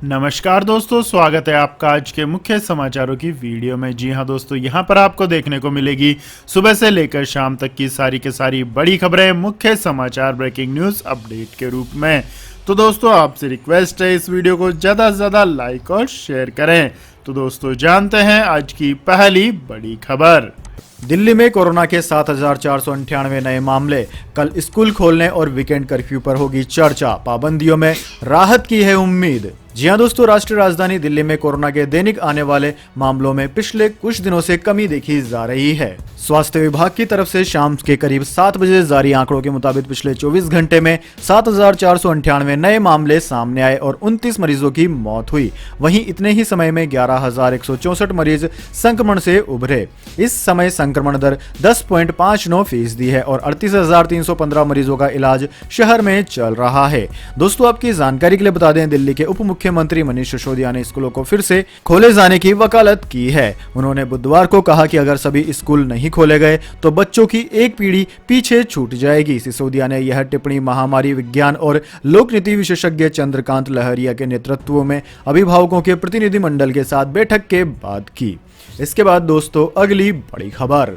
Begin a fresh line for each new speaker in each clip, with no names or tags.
नमस्कार दोस्तों, स्वागत है आपका आज के मुख्य समाचारों की वीडियो में। जी हां दोस्तों, यहां पर आपको देखने को मिलेगी सुबह से लेकर शाम तक की सारी के सारी बड़ी खबरें, मुख्य समाचार, ब्रेकिंग न्यूज़ अपडेट के रूप में। तो दोस्तों, आपसे रिक्वेस्ट है इस वीडियो को ज़्यादा से ज़्यादा लाइक और शेयर करें। तो दोस्तों, जानते हैं आज की पहली बड़ी खबर।
दिल्ली में कोरोना के 7,498 नए मामले। कल स्कूल खोलने और वीकेंड कर्फ्यू पर होगी चर्चा। पाबंदियों में राहत की है उम्मीद। जी हां दोस्तों, राष्ट्रीय राजधानी दिल्ली में कोरोना के दैनिक आने वाले मामलों में पिछले कुछ दिनों से कमी देखी जा रही है। स्वास्थ्य विभाग की तरफ से शाम के करीब 7 बजे जारी आंकड़ों के मुताबिक पिछले 24 घंटे में 7,498 नए मामले सामने आए और 29 मरीजों की मौत हुई। वहीं इतने ही समय में 11,164 मरीज संक्रमण से उभरे। इस समय संक्रमण दर 10.59% है और 38,315 मरीजों का इलाज शहर में चल रहा है। दोस्तों, आपकी जानकारी के लिए बता दें, दिल्ली के उप मुख्यमंत्री मनीष सिसोदिया ने स्कूलों को फिर से खोले जाने की वकालत की है। उन्होंने बुधवार को कहा कि अगर सभी स्कूल नहीं खोले गए तो बच्चों की एक पीढ़ी पीछे छूट जाएगी। सिसोदिया ने यह टिप्पणी महामारी विज्ञान और लोक नीति विशेषज्ञ चंद्रकांत लहरिया के नेतृत्व में अभिभावकों के प्रतिनिधिमंडल के साथ बैठक के बाद की। इसके बाद दोस्तों, अगली बड़ी खबर।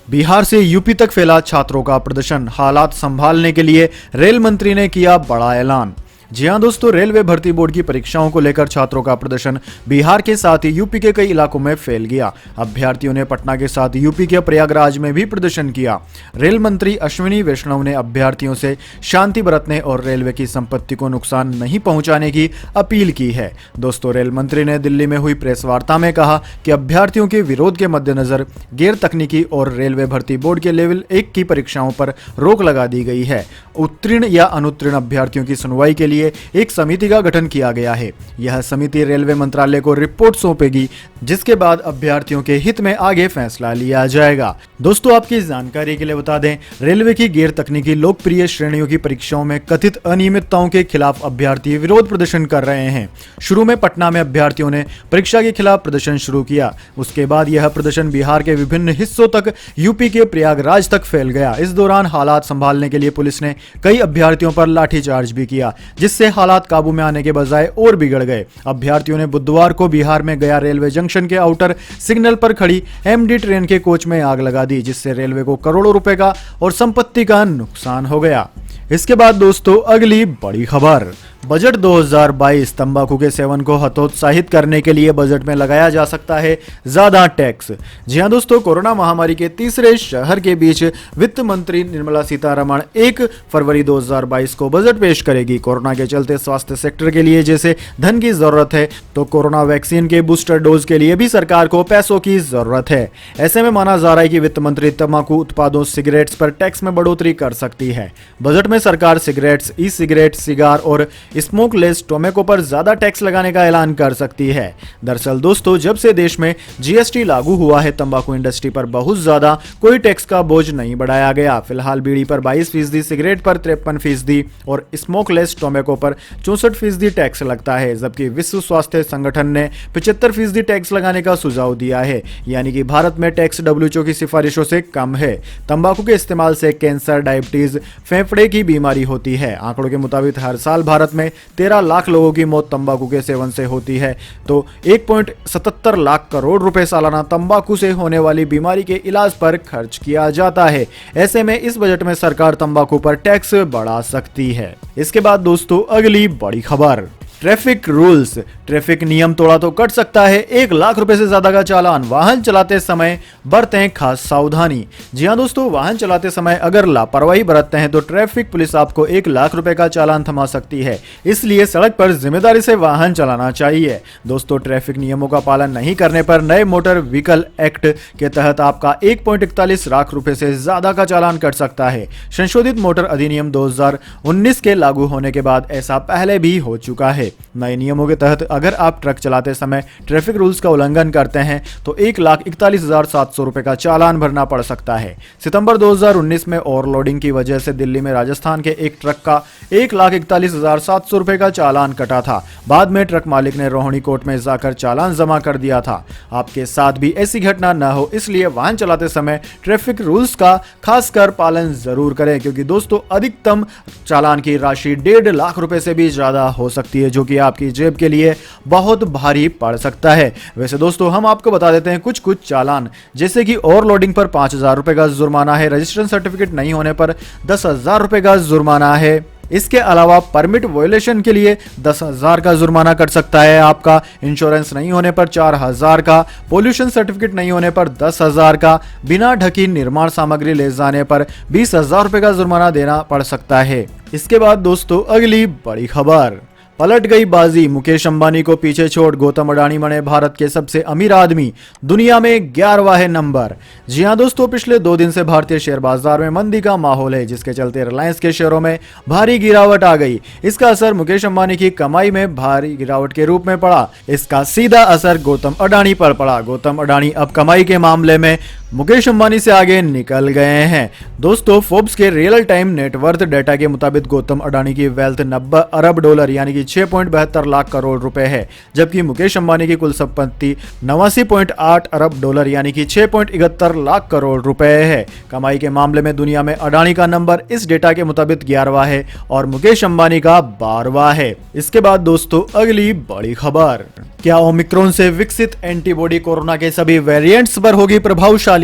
बिहार से यूपी तक फैला छात्रों का प्रदर्शन। हालात संभालने के लिए रेल मंत्री ने किया बड़ा ऐलान। जी हां दोस्तों, रेलवे भर्ती बोर्ड की परीक्षाओं को लेकर छात्रों का प्रदर्शन बिहार के साथ ही यूपी के कई इलाकों में फैल गया। अभ्यर्थियों ने पटना के साथ यूपी के प्रयागराज में भी प्रदर्शन किया। रेल मंत्री अश्विनी वैष्णव ने अभ्यर्थियों से शांति बरतने और रेलवे की संपत्ति को नुकसान नहीं पहुंचाने की अपील की है। दोस्तों, रेल मंत्री ने दिल्ली में हुई प्रेस वार्ता में कहा कि अभ्यर्थियों के विरोध के मद्देनजर गैर तकनीकी और रेलवे भर्ती बोर्ड के लेवल 1 की परीक्षाओं पर रोक लगा दी गई है। उत्तीर्ण या अनुत्तीर्ण अभ्यर्थियों की सुनवाई के लिए एक समिति का गठन किया गया है। यह समिति रेलवे मंत्रालय को रिपोर्ट सौंपेगी, जिसके बाद अभ्यर्थियों के हित में आगे फैसला लिया जाएगा। दोस्तों, आपकी जानकारी के लिए बता दें, रेलवे की गैर तकनीकी लोकप्रिय श्रेणियों की परीक्षाओं में कथित अनियमितताओं के खिलाफ अभ्यर्थी विरोध प्रदर्शन कर रहे हैं। शुरू में पटना में अभ्यर्थियों ने परीक्षा के खिलाफ प्रदर्शन शुरू किया। उसके बाद यह प्रदर्शन बिहार के विभिन्न हिस्सों तक यूपी के प्रयागराज तक फैल गया। इस दौरान हालात संभालने के लिए पुलिस ने कई अभ्यर्थियों पर लाठीचार्ज भी किया, जिससे हालात काबू में आने के बजाय और बिगड़ गए। अभ्यर्थियों ने बुधवार को बिहार में गया रेलवे जंक्शन के आउटर सिग्नल पर खड़ी एमडी ट्रेन के कोच में आग लगा दी, जिससे रेलवे को करोड़ों रुपए का और संपत्ति का नुकसान हो गया। इसके बाद दोस्तों, अगली बड़ी खबर। बजट 2022। तंबाकू के सेवन को हतोत्साहित करने के लिए बजट में लगाया जा सकता है ज्यादा टैक्स। जी हां दोस्तों, कोरोना महामारी के तीसरे शहर के बीच वित्त मंत्री निर्मला सीतारमण 1 फरवरी 2022 को बजट पेश करेगी। कोरोना के चलते स्वास्थ्य सेक्टर के लिए जैसे धन की जरूरत है, तो कोरोना वैक्सीन के बूस्टर डोज के लिए भी सरकार को पैसों की जरूरत है। ऐसे में माना जा रहा है कि वित्त मंत्री तंबाकू उत्पादों, सिगरेट्स पर टैक्स में बढ़ोतरी कर सकती है। बजट में सरकार सिगरेट्स, ई सिगरेट, सिगार और स्मोकलेस टोबैको पर ज्यादा टैक्स लगाने का ऐलान कर सकती है। दरअसल दोस्तों, जब से देश में जीएसटी लागू हुआ है, तंबाकू इंडस्ट्री पर बहुत ज्यादा कोई टैक्स का बोझ नहीं बढ़ाया गया। फिलहाल बीड़ी पर 22%, सिगरेट पर 53% और स्मोकलेस टोबैको पर 64% टैक्स लगता है, जबकि विश्व स्वास्थ्य संगठन ने 75% टैक्स लगाने का सुझाव दिया है। यानी कि भारत में टैक्स डब्ल्यूएचओ की सिफारिशों से कम है। तंबाकू के इस्तेमाल से कैंसर, डायबिटीज, फेफड़े की बीमारी होती है। आंकड़ों के मुताबिक हर साल भारत में 13 लाख लोगों की मौत तंबाकू के सेवन से होती है, तो 1.77 लाख करोड़ रुपए सालाना तंबाकू से होने वाली बीमारी के इलाज पर खर्च किया जाता है। ऐसे में इस बजट में सरकार तंबाकू पर टैक्स बढ़ा सकती है। इसके बाद दोस्तों, अगली बड़ी खबर। Traffic rules. ट्रैफिक नियम तोड़ा तो कट सकता है 1 लाख रुपए से ज्यादा का चालान। वाहन चलाते समय बरतें खास सावधानी। जी हां दोस्तों, वाहन चलाते समय अगर लापरवाही बरतते हैं तो ट्रैफिक पुलिस आपको 1 लाख रुपए का चालान थमा सकती है। इसलिए सड़क पर जिम्मेदारी से वाहन चलाना चाहिए। दोस्तों, ट्रैफिक नियमों का पालन नहीं करने पर नए मोटर व्हीकल एक्ट के तहत आपका 1.41 लाख रुपए से ज्यादा का चालान कट सकता है। संशोधित मोटर अधिनियम 2019 के लागू होने के बाद ऐसा पहले भी हो चुका है। नए नियमों के तहत अगर आप ट्रक चलाते समय ट्रैफिक रूल्स का उल्लंघन करते हैं तो 1,41,700 रुपए का चालान भरना पड़ सकता है। सितंबर 2019 में ओवरलोडिंग की वजह से दिल्ली में राजस्थान के एक ट्रक का 1,41,700 रुपए का चालान कटा था। बाद में ट्रक मालिक ने रोहिणी कोर्ट में जाकर चालान जमा कर दिया था। आपके साथ भी ऐसी घटना न हो, इसलिए वाहन चलाते समय ट्रैफिक रूल्स का खासकर पालन जरूर करें, क्योंकि दोस्तों अधिकतम चालान की राशि 1.5 लाख रुपए से भी ज्यादा हो सकती है, जो कि आपकी जेब के लिए बहुत भारी पड़ सकता है। वैसे दोस्तों हम आपको बता देते हैं कुछ चालान, जैसे कि ओवरलोडिंग पर 5,000 रुपए का जुर्माना है, रजिस्ट्रेशन सर्टिफिकेट नहीं होने पर 10,000 रुपए का जुर्माना है। इसके अलावा परमिट वायोलेशन के लिए 10,000 का जुर्माना कट सकता है आपका, इंश्योरेंस नहीं होने पर 4,000 का, पोल्यूशन सर्टिफिकेट नहीं होने पर 10,000 का, बिना ढकी निर्माण सामग्री ले जाने पर 20,000 रुपए का जुर्माना देना पड़ सकता है। इसके बाद दोस्तों अगली बड़ी खबर, पलट गई बाजी, मुकेश अंबानी को पीछे छोड़ गौतम अडानी बने भारत के सबसे अमीर आदमी, दुनिया में 11वां नंबर। जी हां दोस्तों, पिछले 2 दिन से भारतीय शेयर बाजार में मंदी का माहौल है, जिसके चलते रिलायंस के शेयरों में भारी गिरावट आ गई। इसका असर मुकेश अंबानी की कमाई में भारी गिरावट के रूप में पड़ा। इसका सीधा असर गौतम अडानी पर पड़ा। गौतम अडानी अब कमाई के मामले में मुकेश अंबानी से आगे निकल गए हैं। दोस्तों फोर्ब्स के रियल टाइम नेटवर्थ डेटा के मुताबिक गौतम अडानी की वेल्थ 90 अरब डॉलर यानी कि 6.72 लाख करोड़ रुपए है, जबकि मुकेश अंबानी की कुल संपत्ति 89.8 अरब डॉलर यानी कि 6.71 लाख करोड़ रुपए है। कमाई के मामले में दुनिया में अडानी का नंबर इस डेटा के मुताबिक 11वां है और मुकेश अंबानी का 12वां है। इसके बाद दोस्तों अगली बड़ी खबर, क्या ओमिक्रॉन से विकसित एंटीबॉडी कोरोना के सभी वेरिएंट्स पर होगी प्रभावशाली?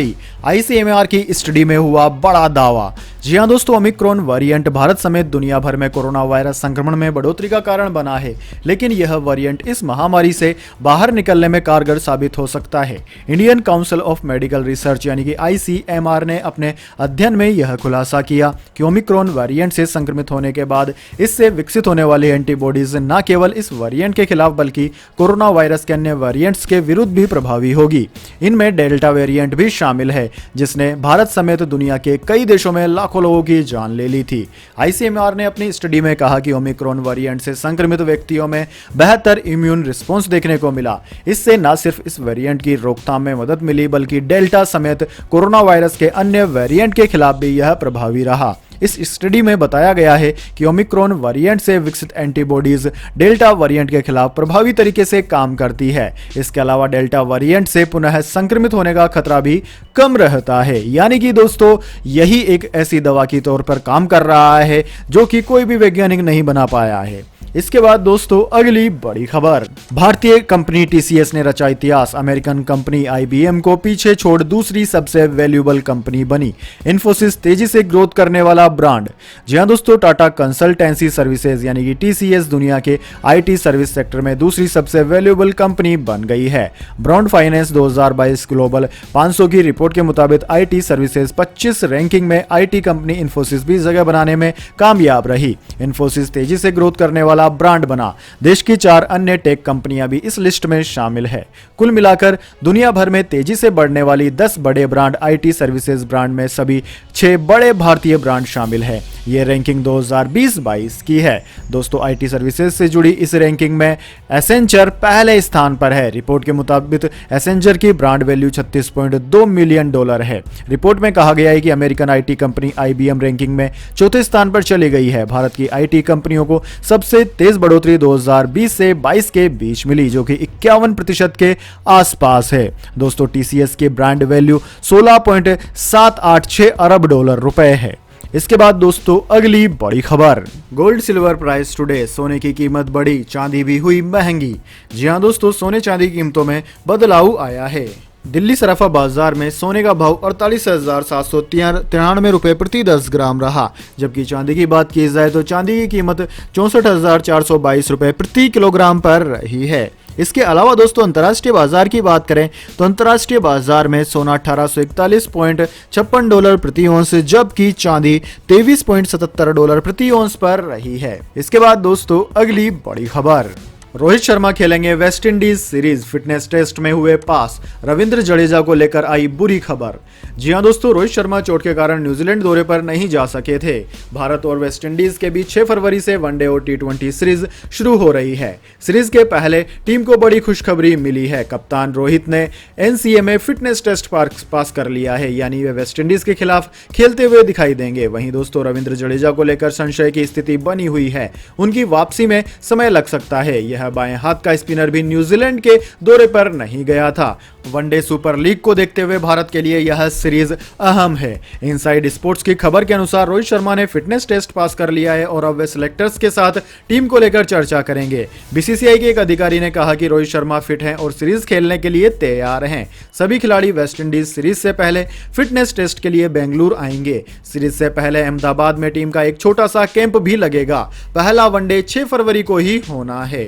आईसीएमआर की स्टडी में हुआ बड़ा दावा। जी हां दोस्तों, ओमिक्रॉन वेरिएंट भारत समेत दुनिया भर में कोरोना वायरस संक्रमण में बढ़ोतरी का कारण बना है, लेकिन यह वेरिएंट इस महामारी से बाहर निकलने में कारगर साबित हो सकता है। Indian council of medical research यानी कि आईसीएमआर ने अपने अध्ययन में यह खुलासा किया कि ओमिक्रॉन वेरिएंट से संक्रमित होने के बाद इससे विकसित होने वाली एंटीबॉडीज न केवल इस वेरिएंट के खिलाफ बल्कि कोरोना वायरस के अन्य वेरिएंट्स के विरुद्ध भी प्रभावी होगी। इनमें डेल्टा वेरिएंट भी शामिल है, जिसने भारत समेत दुनिया के कई देशों में लाखों लोगों की जान ले ली थी। आईसीएमआर ने अपनी स्टडी में कहा कि ओमिक्रॉन वेरिएंट से संक्रमित व्यक्तियों में बेहतर इम्यून रिस्पॉन्स देखने को मिला। इससे न सिर्फ इस वेरिएंट की रोकथाम में मदद मिली, बल्कि डेल्टा समेत कोरोना वायरस के अन्य वेरिएंट के खिलाफ भी यह प्रभावी रहा। इस स्टडी में बताया गया है कि ओमिक्रॉन वेरिएंट से विकसित एंटीबॉडीज डेल्टा वेरिएंट के खिलाफ प्रभावी तरीके से काम करती है। इसके अलावा डेल्टा वेरिएंट से पुनः संक्रमित होने का खतरा भी कम रहता है। यानी कि दोस्तों यही एक ऐसी दवा की तौर पर काम कर रहा है जो कि कोई भी वैज्ञानिक नहीं बना पाया है। इसके बाद दोस्तों अगली बड़ी खबर, भारतीय कंपनी टीसीएस ने रचा इतिहास, अमेरिकन कंपनी आईबीएम को पीछे छोड़ दूसरी सबसे वैल्यूएबल कंपनी बनी। इन्फोसिस तेजी से ग्रोथ करने वाला ब्रांड। जी हां दोस्तों, टाटा कंसल्टेंसी सर्विसेज यानी कि टीसीएस दुनिया के आईटी सर्विस सेक्टर में दूसरी सबसे वैल्यूएबल कंपनी बन गई है। ब्रांड फाइनेंस 2022 ग्लोबल 500 की रिपोर्ट के मुताबिक आईटी सर्विसेज 25 रैंकिंग में आईटी कंपनी इन्फोसिस भी जगह बनाने में कामयाब रही। इन्फोसिस तेजी से ग्रोथ करने वाला ब्रांड बना। देश की 4 अन्य टेक कंपनियां भी इस लिस्ट में शामिल है। कुल मिलाकर दुनिया भर में तेजी से बढ़ने वाली 10 बड़े ब्रांड आईटी सर्विसेज ब्रांड में सभी 6 बड़े भारतीय ब्रांड शामिल है। ये रैंकिंग 2020-22 की है। दोस्तों आईटी सर्विसेज से जुड़ी इस रैंकिंग में एसेंचर पहले स्थान पर है। रिपोर्ट के मुताबिक एसेंचर की ब्रांड वैल्यू $36.2 मिलियन है। रिपोर्ट में कहा गया है कि American IT company IBM ranking में 4थे स्थान पर चली गई है। भारत की आईटी कंपनियों को सबसे तेज बढ़ोतरी 2020 से 22 के बीच मिली, जो कि 51% के आसपास है। दोस्तों टीसीएस की ब्रांड वैल्यू $16.786 अरब रुपए है। इसके बाद दोस्तों अगली बड़ी खबर, गोल्ड सिल्वर प्राइस टुडे, सोने की कीमत बढ़ी, चांदी भी हुई महंगी। जी हां दोस्तों, सोने चांदी की कीमतों में बदलाव आया है। दिल्ली सराफा बाजार में सोने का भाव 48,793 रुपए प्रति 10 ग्राम रहा, जबकि चांदी की बात की जाए तो चांदी की कीमत 64,422 रुपए प्रति किलोग्राम पर रही है। इसके अलावा दोस्तों अंतर्राष्ट्रीय बाजार की बात करें तो अंतर्राष्ट्रीय बाजार में सोना $1841.56 प्रति औंस, जबकि चांदी $23.77 प्रति औंस पर रही है। इसके बाद दोस्तों अगली बड़ी खबर, रोहित शर्मा खेलेंगे वेस्टइंडीज सीरीज, फिटनेस टेस्ट में हुए पास, रविंद्र जडेजा को लेकर आई बुरी खबर। जी हां दोस्तों, रोहित शर्मा चोट के कारण न्यूजीलैंड दौरे पर नहीं जा सके थे। भारत और वेस्टइंडीज के बीच 6 फरवरी से वनडे और टी20 सीरीज शुरू हो रही है। सीरीज के पहले टीम को बड़ी खुशखबरी मिली है। कप्तान रोहित ने एनसीए में फिटनेस टेस्ट पास कर लिया है, यानी वे वेस्टइंडीज के खिलाफ खेलते हुए दिखाई देंगे। वहीं दोस्तों रविंद्र जडेजा को लेकर संशय की स्थिति बनी हुई है, उनकी वापसी में समय लग सकता है। यह बाएं हाथ का स्पिनर भी न्यूजीलैंड के दौरे पर नहीं गया था। वनडे सुपर लीग को देखते हुए भारत के लिए यह सीरीज अहम है। इनसाइड स्पोर्ट्स की खबर के अनुसार रोहित शर्मा ने फिटनेस टेस्ट पास कर लिया है और अब वे सिलेक्टर्स के साथ टीम को लेकर चर्चा करेंगे। बीसीसीआई के एक अधिकारी ने कहा कि रोहित शर्मा फिट हैं और सीरीज खेलने के लिए तैयार हैं। सभी खिलाड़ी वेस्टइंडीज सीरीज से पहले फिटनेस टेस्ट के लिए बेंगलुरु आएंगे। सीरीज से पहले अहमदाबाद में टीम का एक छोटा सा कैंप भी लगेगा। पहला वनडे 6 फरवरी को ही होना है।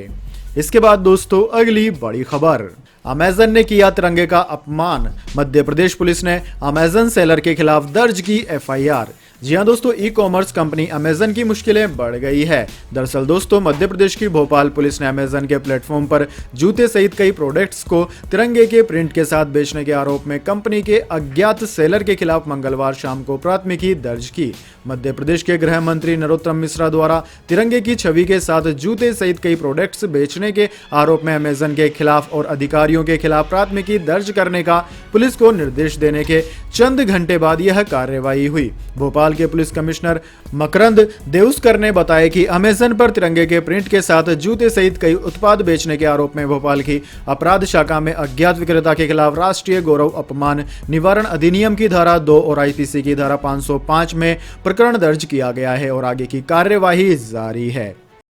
इसके बाद दोस्तों अगली बड़ी खबर, अमेजन ने किया तिरंगे का अपमान। मध्य प्रदेश पुलिस ने अमेजन सेलर के खिलाफ दर्ज की एफआईआर। जी हां दोस्तों, ई कॉमर्स कंपनी अमेजन की मुश्किलें बढ़ गई है। दरअसल दोस्तों, मध्य प्रदेश की भोपाल पुलिस ने अमेजन के प्लेटफॉर्म पर जूते सहित कई प्रोडक्ट्स को तिरंगे के प्रिंट के साथ बेचने के आरोप में कंपनी के अज्ञात सेलर के खिलाफ मंगलवार शाम को प्राथमिकी दर्ज की। मध्य प्रदेश के गृह मंत्री नरोत्तम मिश्रा द्वारा तिरंगे की छवि के साथ जूते सहित कई प्रोडक्ट्स बेचने के आरोप में अमेजन के खिलाफ और अधिकारियों के खिलाफ प्राथमिकी दर्ज करने का पुलिस को निर्देश देने के चंद घंटे बाद यह कार्रवाई हुई। भोपाल के पुलिस कमिश्नर मकरंद देउस्कर ने बताया कि अमेजन पर तिरंगे के प्रिंट के साथ जूते सहित कई उत्पाद बेचने के आरोप में भोपाल की अपराध शाखा में अज्ञात विक्रेता के खिलाफ राष्ट्रीय गौरव अपमान निवारण अधिनियम की धारा 2 और आईपीसी की धारा 505 में प्रकरण दर्ज किया गया है और आगे की कार्यवाही जारी है।